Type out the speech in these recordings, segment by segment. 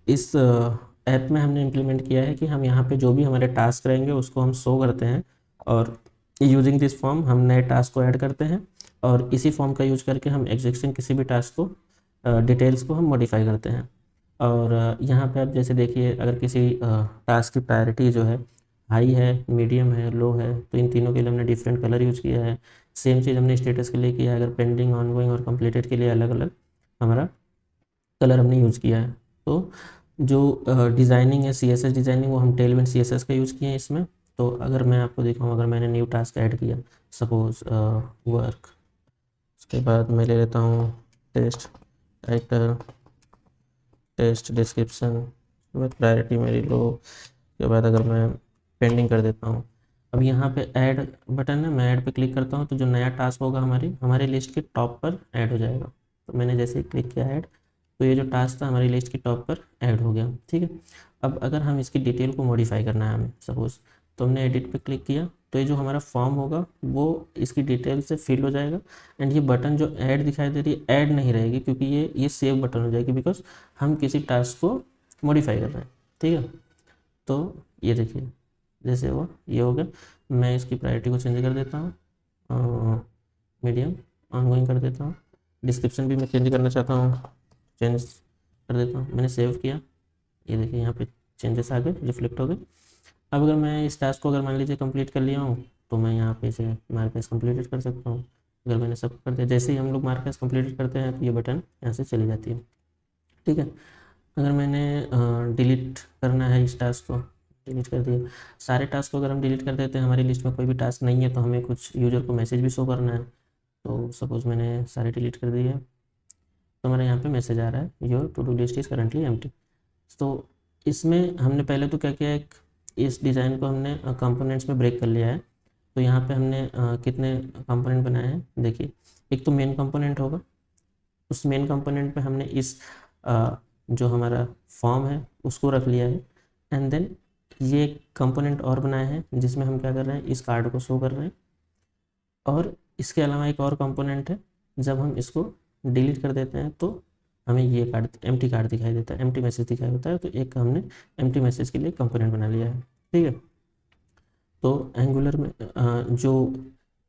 इस ऐप में हमने इम्प्लीमेंट किया है कि हम यहाँ पे जो भी हमारे टास्क रहेंगे उसको हम शो करते हैं, और यूजिंग दिस फॉर्म हम नए टास्क को ऐड करते हैं, और इसी फॉर्म का यूज करके हम एग्जिस्टिंग किसी भी टास्क को डिटेल्स को हम मॉडिफाई करते हैं। और यहाँ पे आप जैसे देखिए, अगर किसी टास्क की प्रायोरिटी जो है हाई है, मीडियम है, लो है, तो इन तीनों के लिए हमने डिफरेंट कलर यूज़ किया है। सेम चीज़ हमने स्टेटस के लिए किया है, अगर पेंडिंग, ऑनगोइंग और कंप्लीटेड के लिए अलग अलग हमारा कलर हमने यूज़ किया है। तो जो डिज़ाइनिंग है, CSS डिज़ाइनिंग, वो हम टेलविंड CSS का यूज़ किए हैं इसमें। तो अगर मैं आपको दिखाऊँ, अगर मैंने न्यू टास्क ऐड किया, सपोज वर्क, उसके बाद मैं ले लेता हूँ टेस्ट टाइटल, टेस्ट डिस्क्रिप्शन, उसके बाद प्रायोरिटी मेरी लो, उसके बाद अगर मैं पेंडिंग कर देता हूँ। अब यहाँ पे ऐड बटन है, मैं ऐड पे क्लिक करता हूँ तो जो नया टास्क होगा हमारी लिस्ट के टॉप पर ऐड हो जाएगा। तो मैंने जैसे ही क्लिक किया ऐड, तो ये जो टास्क था हमारी लिस्ट की टॉप पर ऐड हो गया। ठीक है। अब अगर हम इसकी डिटेल को मॉडिफाई करना है हमें, सपोज, तो हमने एडिट पे क्लिक किया, तो ये जो हमारा फॉर्म होगा वो इसकी डिटेल से फिल हो जाएगा। एंड ये बटन जो ऐड दिखाई दे रही है, ऐड नहीं रहेगी, क्योंकि ये सेव बटन हो जाएगी, बिकॉज हम किसी टास्क को मॉडिफाई कर रहे हैं। ठीक है। तो ये देखिए, जैसे वो ये हो गया। मैं इसकी प्रायोरिटी को चेंज कर देता हूँ, मीडियम, ऑनगोइंग कर देता हूँ। डिस्क्रिप्शन भी मैं चेंज करना चाहता हूँ, चेंज कर देता हूँ। मैंने सेव किया, ये देखिए यहाँ पे चेंजेस आ गए, रिफ्लेक्ट हो गए। अब अगर मैं इस टास्क को अगर मान लीजिए कंप्लीट कर लिया हूँ, तो मैं यहाँ पे इसे मार्क एज कंप्लीटेड कर सकता हूँ। अगर मैंने सब कर दिया, जैसे ही हम लोग मार्क एज कंप्लीटेड करते हैं, तो ये बटन यहाँ से चली जाती है। ठीक है। अगर मैंने डिलीट करना है इस टास्क को, डिलीट कर दिया। सारे टास्क को अगर हम डिलीट कर देते हैं, हमारी लिस्ट में कोई भी टास्क नहीं है, तो हमें कुछ यूजर को मैसेज भी शो करना है। तो सपोज़ मैंने सारे डिलीट कर दिए, तो हमारे यहाँ पे मैसेज आ रहा है, your to do list is currently empty. तो इसमें हमने पहले तो क्या किया, एक इस डिज़ाइन को हमने कंपोनेंट्स में ब्रेक कर लिया है। तो यहाँ पे हमने कितने कंपोनेंट बनाए हैं देखिए। एक तो मेन कंपोनेंट होगा, उस मेन कंपोनेंट पे हमने इस जो हमारा फॉर्म है उसको रख लिया है। एंड देन ये कंपोनेंट और बनाए हैं, जिसमें हम क्या कर रहे हैं, इस कार्ड को शो कर रहे हैं। और इसके अलावा एक और कंपोनेंट है, जब हम इसको डिलीट कर देते हैं तो हमें ये कार्ड, एम्प्टी कार्ड दिखाई देता है, एम्प्टी मैसेज दिखाई देता है। तो एक हमने एम्प्टी मैसेज के लिए कंपोनेंट बना लिया है। ठीक है। तो एंगुलर में जो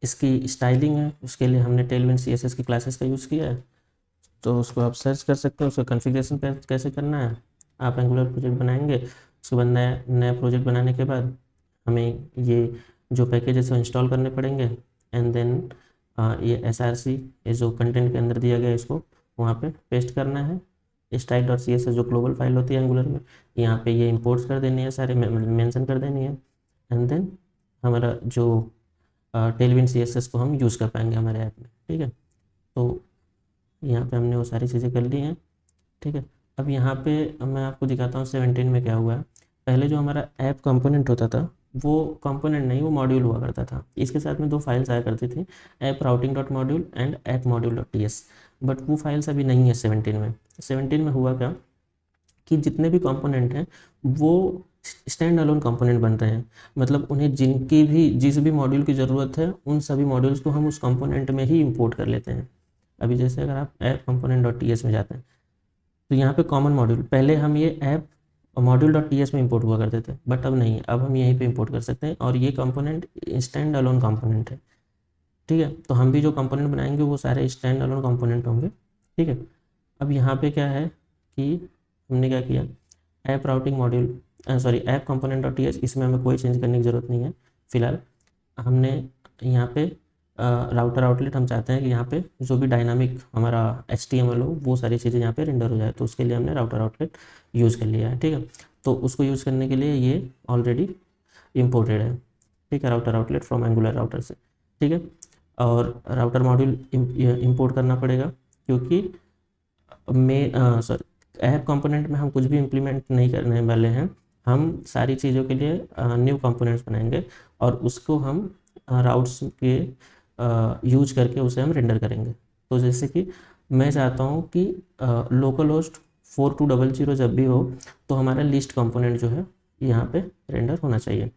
इसकी स्टाइलिंग है, उसके लिए हमने टेलविंड CSS की क्लासेस का यूज़ किया है। तो उसको आप सर्च कर सकते हो, उसका कॉन्फ़िगरेशन कैसे करना है। आप एंगुलर प्रोजेक्ट बनाएंगे, उसके बाद नया नया प्रोजेक्ट बनाने के बाद हमें ये जो पैकेजेस है इंस्टॉल करने पड़ेंगे। एंड देन ये SRC, ये जो कंटेंट के अंदर दिया गया है, इसको वहाँ पे पेस्ट करना है। style.css जो ग्लोबल फाइल होती है एंगुलर में, यहाँ पे ये इंपोर्ट्स कर देनी है, सारे मेंशन कर देनी है। एंड देन हमारा जो टेलविंड CSS को हम यूज़ कर पाएंगे हमारे ऐप में। ठीक है। तो यहाँ पे हमने वो सारी चीज़ें कर ली हैं। ठीक है। अब यहाँ पे मैं आपको दिखाता हूँ 17 में क्या हुआ है। पहले जो हमारा ऐप कंपोनेंट होता था, वो कंपोनेंट नहीं, वो मॉड्यूल हुआ करता था। इसके साथ में दो फाइल्स आया करती थी, app routing dot module and app module dot TS। But वो फाइल्स अभी नहीं है 17 में। 17 में हुआ क्या कि जितने भी कंपोनेंट हैं वो स्टैंड अलोन कंपोनेंट बन रहे हैं। मतलब उन्हें जिनकी भी जिस भी मॉड्यूल की ज़रूरत है, उन सभी मॉड्यूल्स को हम उस कंपोनेंट में ही इंपोर्ट कर लेते हैं। अभी जैसे अगर आप ऐप कंपोनेंट डॉट TS में जाते हैं, तो यहाँ पे कॉमन मॉड्यूल, पहले हम ये ऐप मॉड्यूल डॉट TS में इंपोर्ट हुआ करते थे, बट अब नहीं, अब हम यहीं पे इंपोर्ट कर सकते हैं, और ये कंपोनेंट स्टैंड अलोन कंपोनेंट है। ठीक है। तो हम भी जो कंपोनेंट बनाएंगे वो सारे स्टैंड अलोन कंपोनेंट होंगे। ठीक है। अब यहाँ पे क्या है कि हमने क्या किया, app routing module, sorry, app component dot TS, इसमें हमें कोई चेंज करने की ज़रूरत नहीं है फिलहाल। हमने यहाँ पे राउटर आउटलेट, हम चाहते हैं कि यहाँ पे जो भी डायनामिक हमारा HTML हो, वो सारी चीज़ें यहाँ पे रेंडर हो जाए, तो उसके लिए हमने राउटर आउटलेट यूज़ कर लिया है। ठीक है। तो उसको यूज़ करने के लिए ये ऑलरेडी इम्पोर्टेड है। ठीक है, router outlet from angular router से। ठीक है। और राउटर मॉड्यूल इम्पोर्ट करना पड़ेगा, क्योंकि में सॉरी, ऐप कंपोनेंट में हम कुछ भी इम्प्लीमेंट नहीं करने वाले हैं। हम सारी चीज़ों के लिए न्यू कंपोनेंट्स बनाएंगे, और उसको हम राउट्स के यूज करके उसे हम रेंडर करेंगे। तो जैसे कि मैं चाहता हूँ कि लोकल होस्ट 4200 जब भी हो, तो हमारा लिस्ट कंपोनेंट जो है यहाँ पे रेंडर होना चाहिए।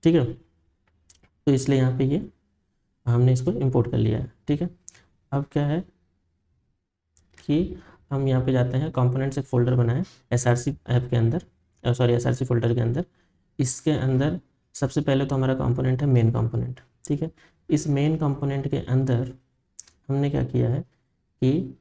ठीक है। तो इसलिए यहाँ पे ये हमने इसको इंपोर्ट कर लिया है। ठीक है। अब क्या है कि हम यहाँ पे जाते हैं, कंपोनेंट्स एक फोल्डर बनाएं SRC ऐप के अंदर, सॉरी SRC फोल्डर के अंदर। इसके अंदर सबसे पहले तो हमारा कंपोनेंट है मेन कंपोनेंट, ठीक है। इस मेन कंपोनेंट के अंदर हमने क्या किया है कि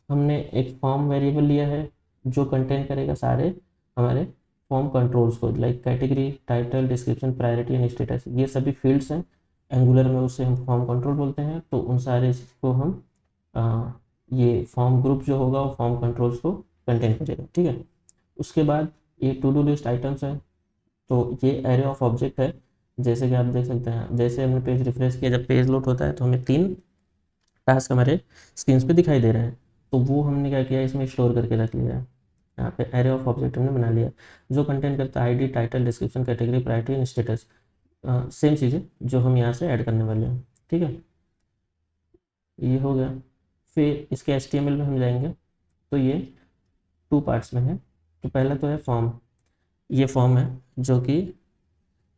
हमने एक फॉर्म वेरिएबल लिया है जो कंटेन करेगा सारे हमारे फॉर्म कंट्रोल्स को, like category, title, description, priority and status. ये सभी फील्ड्स हैं, एंगुलर में उसे हम फॉर्म कंट्रोल बोलते हैं। तो उन सारे को हम ये फॉर्म ग्रुप जो होगा वो फॉर्म कंट्रोल्स को कंटेन करेगा, ठीक है। उसके बाद ये टू डू लिस्ट आइटम्स है, तो ये एरे ऑफ ऑब्जेक्ट है। जैसे कि आप देख सकते हैं, जैसे हमने पेज रिफ्रेश किया, जब पेज लोड होता है तो हमें 3 टास्क हमारे स्क्रीन पे दिखाई दे रहे हैं। तो वो हमने क्या किया, इसमें स्टोर करके रख लिया है। यहाँ पे एरे ऑफ ऑब्जेक्ट हमने बना लिया, जो कंटेंट करता है ID, title, description, category, priority and status. Same चीज़ें जो हम यहाँ से ऐड करने वाले हैं, ठीक है। ये हो गया। फिर इसके HTML में हम जाएंगे, तो ये 2 पार्ट्स में है। तो पहला तो है फॉर्म, ये फॉर्म है जो कि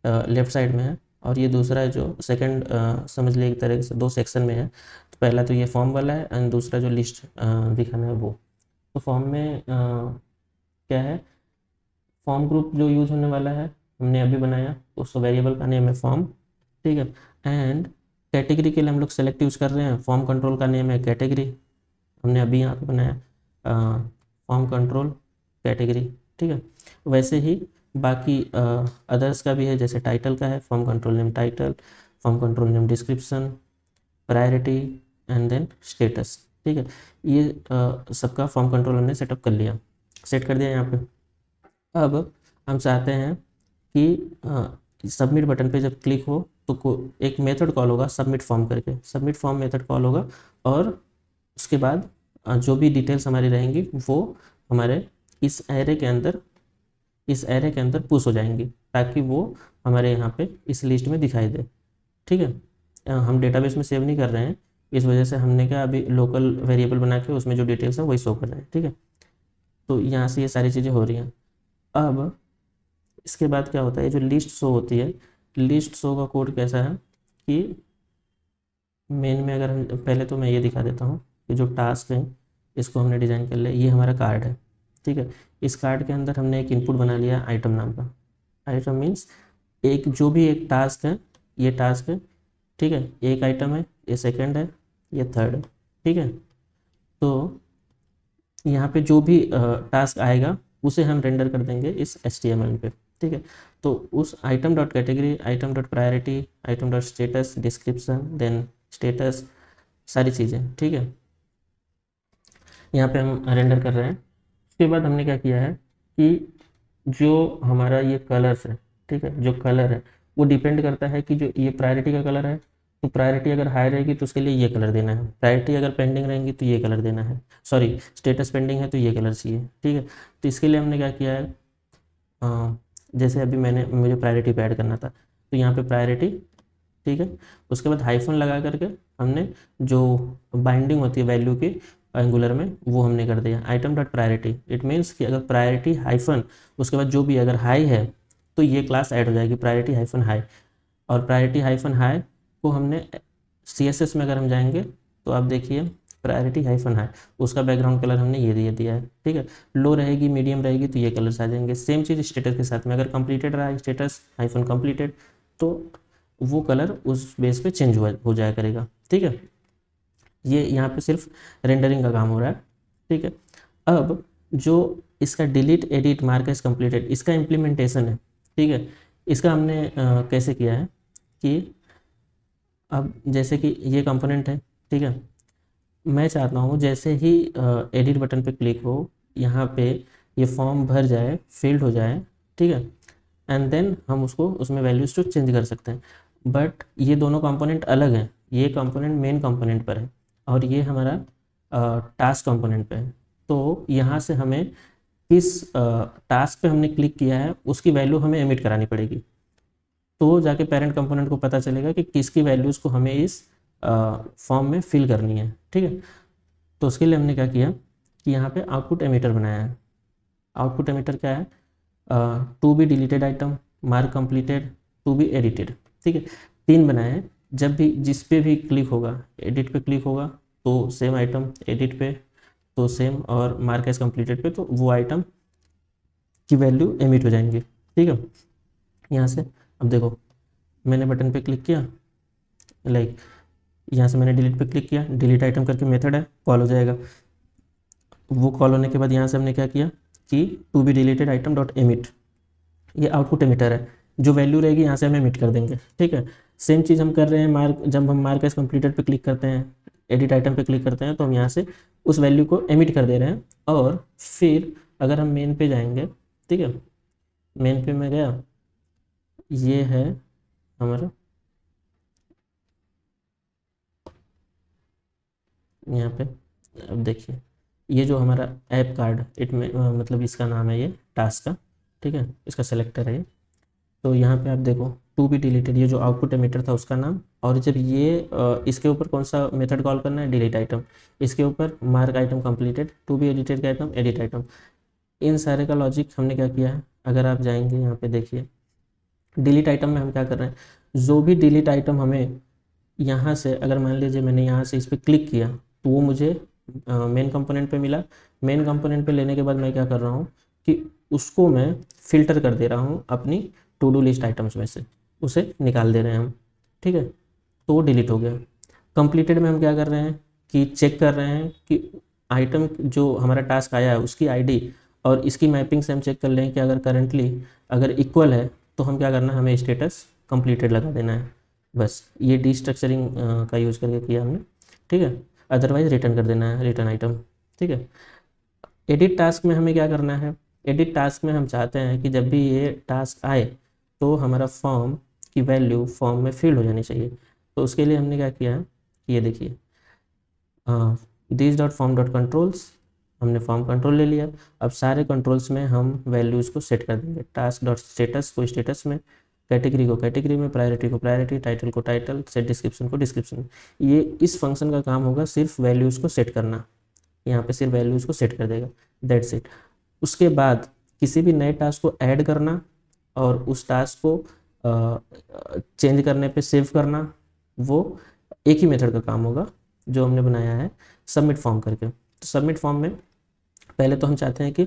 लेफ्ट साइड में है, और ये दूसरा है जो सेकंड, समझ लिए एक तरह से 2 सेक्शन में है। तो पहला तो ये फॉर्म वाला है एंड दूसरा जो लिस्ट दिखाना है वो। तो फॉर्म में क्या है, फॉर्म ग्रुप जो यूज होने वाला है हमने अभी बनाया, उस वेरिएबल का नेम है फॉर्म, ठीक है। एंड कैटेगरी के लिए हम लोग सेलेक्ट यूज कर रहे हैं, फॉर्म कंट्रोल का नेम है कैटेगरी, हमने अभी यहाँ पे बनाया फॉर्म कंट्रोल कैटेगरी, ठीक है। वैसे ही बाकी अदर्स का भी है, जैसे टाइटल का है form control name title, form control name description, priority and then status, ठीक है। ये सबका फॉर्म कंट्रोल हमने सेटअप कर लिया, सेट कर दिया यहाँ पे। अब हम चाहते हैं कि सबमिट बटन पे जब क्लिक हो तो एक मेथड कॉल होगा सबमिट फॉर्म करके, सबमिट फॉर्म मेथड कॉल होगा, और उसके बाद जो भी डिटेल्स हमारी रहेंगी वो हमारे इस एरे के अंदर पुश हो जाएंगी, ताकि वो हमारे यहाँ पे इस लिस्ट में दिखाई दे, ठीक है। हम डेटाबेस में सेव नहीं कर रहे हैं, इस वजह से हमने क्या अभी लोकल वेरिएबल बना के उसमें जो डिटेल्स हैं वही शो कर रहे हैं, ठीक है। तो यहाँ से ये सारी चीज़ें हो रही हैं। अब इसके बाद क्या होता है, जो लिस्ट शो होती है, लिस्ट शो का कोड कैसा है कि मेन में अगर हम पहले, तो मैं ये दिखा देता हूँ कि जो टास्क है इसको हमने डिज़ाइन कर लिया। ये हमारा कार्ड है, ठीक है। इस कार्ड के अंदर हमने एक इनपुट बना लिया आइटम नाम का। आइटम मीन्स एक जो भी एक टास्क है, ये टास्क है, ठीक है। एक आइटम है, ये सेकंड है, ये थर्ड है, ठीक है। तो यहाँ पे जो भी टास्क आएगा उसे हम रेंडर कर देंगे इस HTML पे, ठीक है। तो उस item dot category, item dot priority, item dot status, description, then status, सारी चीज़ें, ठीक है, यहाँ पे हम रेंडर कर रहे हैं। उसके बाद हमने क्या किया है कि जो हमारा ये कलर्स है, ठीक है, जो कलर है वो डिपेंड करता है कि जो ये प्रायोरिटी का कलर है, तो प्रायोरिटी अगर हाई रहेगी तो उसके लिए ये कलर देना है, प्रायोरिटी अगर पेंडिंग रहेंगी तो ये कलर देना है, सॉरी स्टेटस पेंडिंग है तो ये कलर चाहिए, ठीक है। तो इसके लिए हमने क्या किया है, जैसे अभी मुझे प्रायोरिटी पे ऐड करना था, तो यहाँ पे प्रायोरिटी, ठीक है। उसके बाद हाइफन लगा करके हमने जो बाइंडिंग होती है वैल्यू की एंगुलर में वो हमने कर दिया item dot priority. It means कि अगर प्रायोरिटी हाइफन उसके बाद जो भी अगर हाई है तो ये क्लास ऐड हो जाएगी, प्रायोरिटी हाइफन हाई। और प्रायोरिटी हाइफन हाई को हमने CSS में अगर हम जाएंगे तो आप देखिए प्रायोरिटी हाइफन हाई, उसका बैकग्राउंड कलर हमने ये दिया है, ठीक है। लो रहेगी, मीडियम रहेगी तो ये कलर्स आ जाएंगे। सेम चीज़ स्टेटस के साथ में, अगर कंप्लीटेड रहा स्टेटस हाइफन कंप्लीटेड तो वो कलर उस बेस पे चेंज हो जाया करेगा, ठीक है। ये यहाँ पे सिर्फ रेंडरिंग का काम हो रहा है, ठीक है। अब जो इसका delete edit mark as completed इसका इम्प्लीमेंटेशन है, ठीक है। इसका हमने कैसे किया है कि अब जैसे कि ये कंपोनेंट है, ठीक है। मैं चाहता हूँ जैसे ही एडिट बटन पे क्लिक हो, यहाँ पे ये फॉर्म भर जाए, फील्ड हो जाए, ठीक है। एंड देन हम उसको उसमें वैल्यूज तो चेंज कर सकते हैं। बट ये दोनों कंपोनेंट अलग हैं, ये कंपोनेंट मेन कंपोनेंट पर है और ये हमारा टास्क कंपोनेंट पे है। तो यहाँ से हमें किस टास्क पे हमने क्लिक किया है उसकी वैल्यू हमें एमिट करानी पड़ेगी, तो जाके पेरेंट कंपोनेंट को पता चलेगा कि किसकी वैल्यूज़ को हमें इस फॉर्म में फिल करनी है, ठीक है। तो उसके लिए हमने क्या किया कि यहाँ पे आउटपुट एमिटर बनाया है। आउटपुट एमिटर क्या है, to be deleted item, mark completed, to be edited, ठीक है। 3 बनाए हैं। जब भी जिस पे भी क्लिक होगा, एडिट पे क्लिक होगा तो सेम आइटम, एडिट पे तो सेम, और मार्क एज कंप्लीटेड पे तो वो आइटम की वैल्यू एमिट हो जाएंगी। ठीक है, यहाँ से अब देखो, मैंने बटन पे क्लिक किया, लाइक यहाँ से मैंने डिलीट पे क्लिक किया, डिलीट आइटम करके मेथड है, कॉल हो जाएगा। वो कॉल होने के बाद यहाँ से हमने क्या किया कि to be deleted item dot emit, ये आउटपुट एमिटर है, जो वैल्यू रहेगी यहाँ से हम एमिट कर देंगे। ठीक है, सेम चीज़ हम कर रहे हैं मार्क, जब हम मार्क एज कंप्लीटेड पे क्लिक करते हैं, एडिट आइटम पे क्लिक करते हैं, तो हम यहाँ से उस वैल्यू को एमिट कर दे रहे हैं। और फिर अगर हम मेन पे जाएंगे, ठीक है, मेन पे मैं गया, ये है हमारा, यहाँ पे अब देखिए, ये जो हमारा ऐप कार्ड इट में मतलब इसका नाम है ये टास्क का। ठीक है, इसका सेलेक्टर है ये। तो यहाँ पे आप देखो टू बी डिलीटेड, ये जो आउटपुट एमिटर था उसका नाम, और जब ये इसके ऊपर कौन सा मेथड कॉल करना है, डिलीट आइटम, इसके ऊपर mark item completed, to be edited का आइटम, एडिट आइटम। इन सारे का लॉजिक हमने क्या किया है, अगर आप जाएंगे यहाँ पे देखिए, डिलीट आइटम में हम क्या कर रहे हैं, जो भी डिलीट आइटम हमें यहाँ से, अगर मान लीजिए मैंने यहाँ से इस पर क्लिक किया तो वो मुझे मेन कंपोनेंट पे मिला। मेन कंपोनेंट पे लेने के बाद मैं क्या कर रहा हूँ कि उसको मैं फिल्टर कर दे रहा हूँ अपनी टू डू लिस्ट आइटम्स में से, उसे निकाल दे रहे हैं हम। ठीक है, तो वो डिलीट हो गया। कंप्लीटेड में हम क्या कर रहे हैं कि चेक कर रहे हैं कि आइटम जो हमारा टास्क आया है उसकी आईडी और इसकी मैपिंग से हम चेक कर लें कि अगर करंटली अगर इक्वल है तो हम क्या करना है, हमें स्टेटस कंप्लीटेड लगा देना है। बस ये डीस्ट्रक्चरिंग का यूज़ करके किया हमने। ठीक है, अदरवाइज रिटर्न कर देना है, रिटर्न आइटम। ठीक है, एडिट टास्क में हमें क्या करना है, एडिट टास्क में हम चाहते हैं कि जब भी ये टास्क आए तो हमारा फॉर्म की वैल्यू फॉर्म में फिल हो जानी चाहिए। तो उसके लिए हमने क्या किया है, ये देखिए, this dot form dot controls, हमने फॉर्म कंट्रोल ले लिया। अब सारे कंट्रोल्स में हम वैल्यूज़ को सेट कर देंगे। टास्क डॉट स्टेटस को स्टेटस में, कैटेगरी को कैटेगरी में, प्रायोरिटी को प्रायोरिटी, टाइटल को टाइटल, सेट डिस्क्रिप्शन को डिस्क्रिप्शन में। ये इस फंक्शन का काम होगा सिर्फ वैल्यूज़ को सेट करना, यहाँ पे सिर्फ वैल्यूज़ को सेट कर देगा, दैट्स इट। उसके बाद किसी भी नए टास्क को ऐड करना और उस टास्क को चेंज करने पे सेव करना, वो एक ही मेथड का काम होगा जो हमने बनाया है सबमिट फॉर्म करके। तो सबमिट फॉर्म में पहले तो हम चाहते हैं कि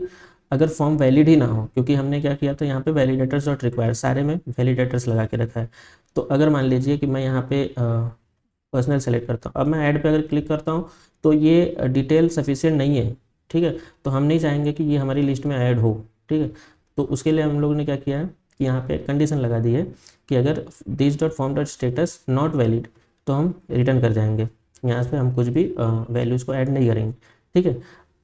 अगर फॉर्म वैलिड ही ना हो, क्योंकि हमने क्या किया तो यहाँ पे वैलिडेटर्स डॉट रिक्वायर, सारे में वैलिडेटर्स लगा के रखा है। तो अगर मान लीजिए कि मैं यहाँ पे पर्सनल सेलेक्ट करता हूँ, अब मैं ऐड पे अगर क्लिक करता हूँ तो ये डिटेल सफिशिएंट नहीं है। ठीक है, तो हम नहीं चाहेंगे कि ये हमारी लिस्ट में ऐड हो। ठीक है, तो उसके लिए हम लोगों ने क्या किया है कि यहाँ पे कंडीशन लगा दी है कि अगर this dot form dot status not valid तो हम रिटर्न कर जाएंगे, यहाँ पे हम कुछ भी वैल्यूज़ को ऐड नहीं करेंगे। ठीक है,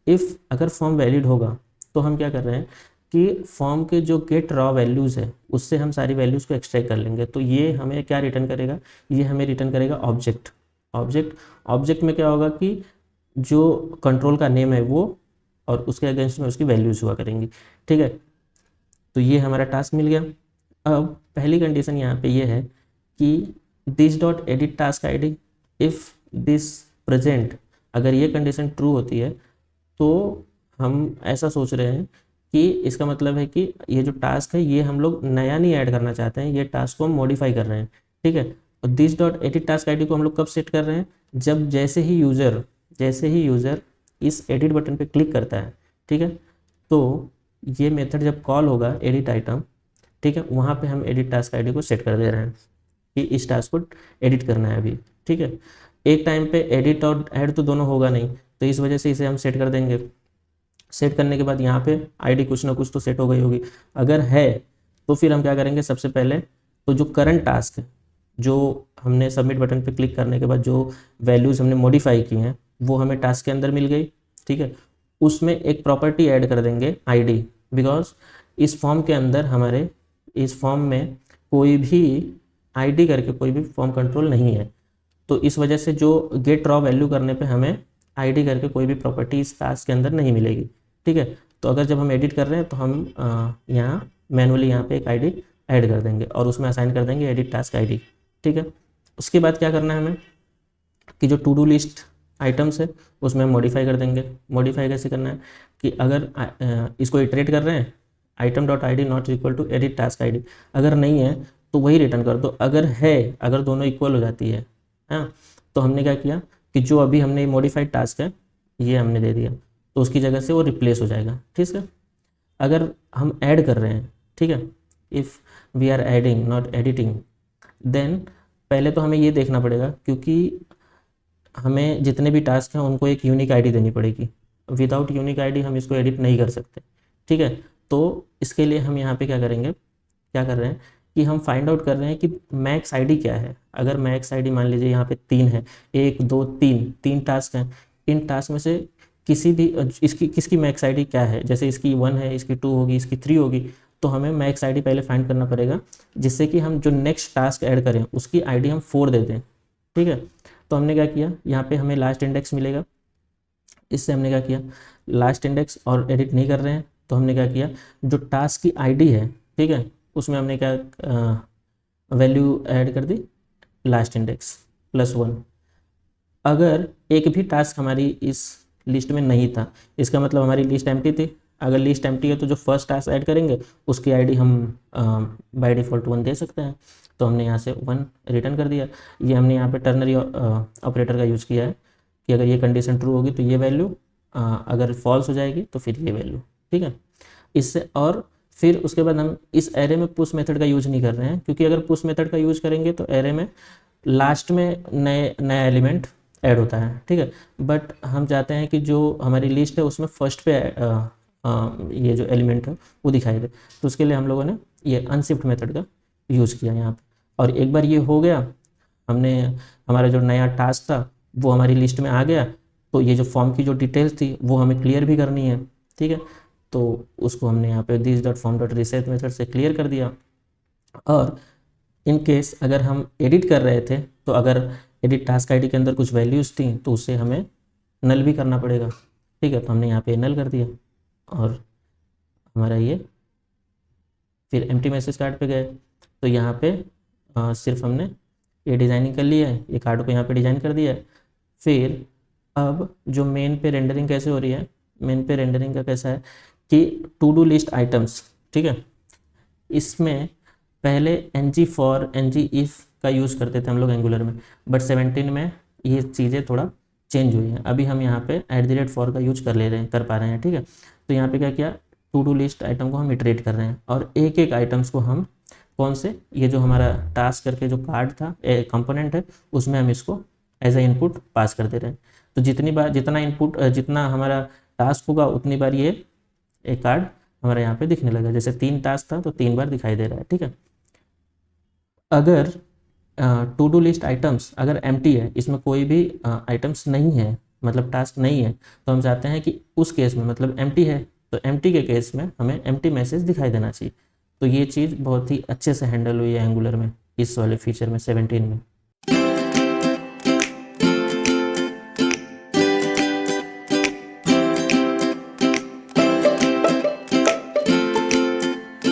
इफ़ अगर फॉर्म वैलिड होगा तो हम क्या कर रहे हैं कि फॉर्म के जो गेट रॉ वैल्यूज़ है उससे हम सारी वैल्यूज़ को एक्सट्रैक्ट कर लेंगे। तो ये हमें क्या रिटर्न करेगा, ये हमें रिटर्न करेगा ऑब्जेक्ट। ऑब्जेक्ट में क्या होगा कि जो कंट्रोल का नेम है वो और उसके अगेंस्ट में उसकी वैल्यूज़ हुआ करेंगी। ठीक है, तो ये हमारा टास्क मिल गया। अब पहली कंडीशन यहाँ पे ये है कि this dot edit task ID if this present, अगर ये कंडीशन ट्रू होती है तो हम ऐसा सोच रहे हैं कि इसका मतलब है कि ये जो टास्क है ये हम लोग नया नहीं ऐड करना चाहते हैं, ये टास्क को हम मॉडिफाई कर रहे हैं। ठीक है, और this dot edit task ID को हम लोग कब सेट कर रहे हैं, जब जैसे ही यूज़र इस एडिट बटन पे क्लिक करता है, ठीक है, तो ये मेथड जब कॉल होगा एडिट आइटम, ठीक है, वहाँ पे हम एडिट टास्क आईडी को सेट कर दे रहे हैं कि इस टास्क को एडिट करना है अभी। ठीक है, एक टाइम पे एडिट और ऐड तो दोनों होगा नहीं, तो इस वजह से इसे हम सेट कर देंगे। सेट करने के बाद यहाँ पे आईडी कुछ ना कुछ तो सेट हो गई होगी, अगर है तो फिर हम क्या करेंगे, सबसे पहले तो जो करंट टास्क है, जो हमने सबमिट बटन पे क्लिक करने के बाद जो वैल्यूज़ हमने मॉडिफाई की हैं वो हमें टास्क के अंदर मिल गई। ठीक है, उसमें एक प्रॉपर्टी ऐड कर देंगे आईडी, बिकॉज इस फॉर्म के अंदर हमारे इस फॉर्म में कोई भी आईडी करके कोई भी फॉर्म कंट्रोल नहीं है। तो इस वजह से जो गेट रॉ वैल्यू करने पे हमें आईडी करके कोई भी प्रॉपर्टी इस टास्क के अंदर नहीं मिलेगी। ठीक है, तो अगर जब हम एडिट कर रहे हैं तो हम यहाँ मैनुअली यहाँ पे एक आईडी ऐड कर देंगे और उसमें असाइन कर देंगे एडिट टास्क आईडी। ठीक है, उसके बाद क्या करना है हमें कि जो टू डू लिस्ट आइटम्स है उसमें मॉडिफाई कर देंगे। मॉडिफाई कैसे करना है कि अगर इसको इटरेट कर रहे हैं, item dot I D not equal to edit task I D, अगर नहीं है तो वही रिटर्न कर दो, अगर है, अगर दोनों इक्वल हो जाती है, हाँ, तो हमने क्या किया कि जो अभी हमने मॉडिफाइड टास्क है ये हमने दे दिया, तो उसकी जगह से वो रिप्लेस हो जाएगा। ठीक है, अगर हम ऐड कर रहे हैं, ठीक है, if we are adding not editing, then पहले तो हमें ये देखना पड़ेगा, क्योंकि हमें जितने भी टास्क हैं उनको एक यूनिक आईडी देनी पड़ेगी। विदाउट यूनिक आईडी हम इसको एडिट नहीं कर सकते। ठीक है, तो इसके लिए हम यहाँ पे क्या करेंगे, क्या कर रहे हैं कि हम फाइंड आउट कर रहे हैं कि मैक्स आईडी क्या है। अगर मैक्स आईडी मान लीजिए यहाँ पे 3 है, 1 2 3, 3 टास्क हैं, इन टास्क में से किसी भी इसकी किसकी मैक्स आईडी क्या है, जैसे इसकी 1 है, इसकी 2 होगी, इसकी 3 होगी, तो हमें मैक्स आईडी पहले फाइंड करना पड़ेगा, जिससे कि हम जो नेक्स्ट टास्क ऐड करें उसकी आईडी हम 4 दे दें। ठीक है, तो हमने क्या किया, यहाँ पे हमें लास्ट इंडेक्स मिलेगा, इससे हमने क्या किया, लास्ट इंडेक्स और एडिट नहीं कर रहे हैं, तो हमने क्या किया, जो टास्क की आईडी है, ठीक है, उसमें हमने क्या वैल्यू ऐड कर दी, लास्ट इंडेक्स +1। अगर एक भी टास्क हमारी इस लिस्ट में नहीं था, इसका मतलब हमारी लिस्ट एम्प्टी थी। अगर लिस्ट एम्प्टी है तो जो फर्स्ट टास्क ऐड करेंगे उसकी आईडी हम बाय डिफ़ॉल्ट 1 दे सकते हैं, तो हमने यहाँ से 1 रिटर्न कर दिया। ये हमने यहाँ पे टर्नरी ऑपरेटर का यूज़ किया है कि अगर ये कंडीशन ट्रू होगी तो ये वैल्यू, अगर फॉल्स हो जाएगी तो फिर ये वैल्यू। ठीक है, इससे और फिर उसके बाद हम इस एरे में पुश मेथड का यूज़ नहीं कर रहे हैं, क्योंकि अगर पुश मेथड का यूज़ करेंगे तो एरे में लास्ट में नया एलिमेंट ऐड होता है। ठीक है, बट हम चाहते हैं कि जो हमारी लिस्ट है उसमें फर्स्ट पे ये जो एलिमेंट है वो दिखाई दे, तो उसके लिए हम लोगों ने ये अनशिफ्ट मेथड का यूज़ किया यहाँ पे। और एक बार ये हो गया, हमने हमारा जो नया टास्क था वो हमारी लिस्ट में आ गया, तो ये जो फॉर्म की जो डिटेल्स थी वो हमें क्लियर भी करनी है। ठीक है, तो उसको हमने यहाँ पे this.form.reset मेथड से क्लियर कर दिया। और इन केस अगर हम एडिट कर रहे थे, तो अगर एडिट टास्क आईडी के अंदर कुछ वैल्यूज़ थी तो उससे हमें नल भी करना पड़ेगा। ठीक है, तो हमने यहाँ पे नल कर दिया और हमारा ये फिर एम्प्टी मैसेज कार्ड पे गए, तो यहाँ पे सिर्फ हमने ये डिज़ाइनिंग कर लिया है, ये कार्ड को यहाँ पे डिज़ाइन कर दिया है। फिर अब जो मेन पे रेंडरिंग कैसे हो रही है, मेन पे रेंडरिंग का कैसा है कि टू डू लिस्ट आइटम्स। ठीक है, इसमें पहले ng if का यूज़ करते थे हम लोग एंगुलर में, बट 17 में ये चीज़ें थोड़ा चेंज हुई हैं। अभी हम यहाँ पे @for का यूज कर पा रहे हैं। ठीक है, तो यहाँ पे क्या किया, टू डू लिस्ट आइटम को हम इटरेट कर रहे हैं और एक एक आइटम्स को हम कौन से, ये जो हमारा टास्क करके जो कार्ड था कंपोनेंट है उसमें हम इसको एज ए इनपुट पास कर दे रहे हैं। तो जितनी बार जितना हमारा टास्क होगा उतनी बार ये एक कार्ड हमारे यहाँ पे दिखने लगा। जैसे 3 टास्क था तो 3 बार दिखाई दे रहा है। ठीक है, अगर टू डू लिस्ट आइटम्स अगर एम्प्टी है, इसमें कोई भी आइटम्स नहीं है, मतलब टास्क नहीं है, तो हम चाहते हैं कि उस केस में, मतलब एम्प्टी है तो एम्प्टी के केस में हमें एम्प्टी मैसेज दिखाई देना चाहिए। तो ये चीज़ बहुत ही अच्छे से हैंडल हुई है एंगुलर में, इस वाले फीचर में 17 में।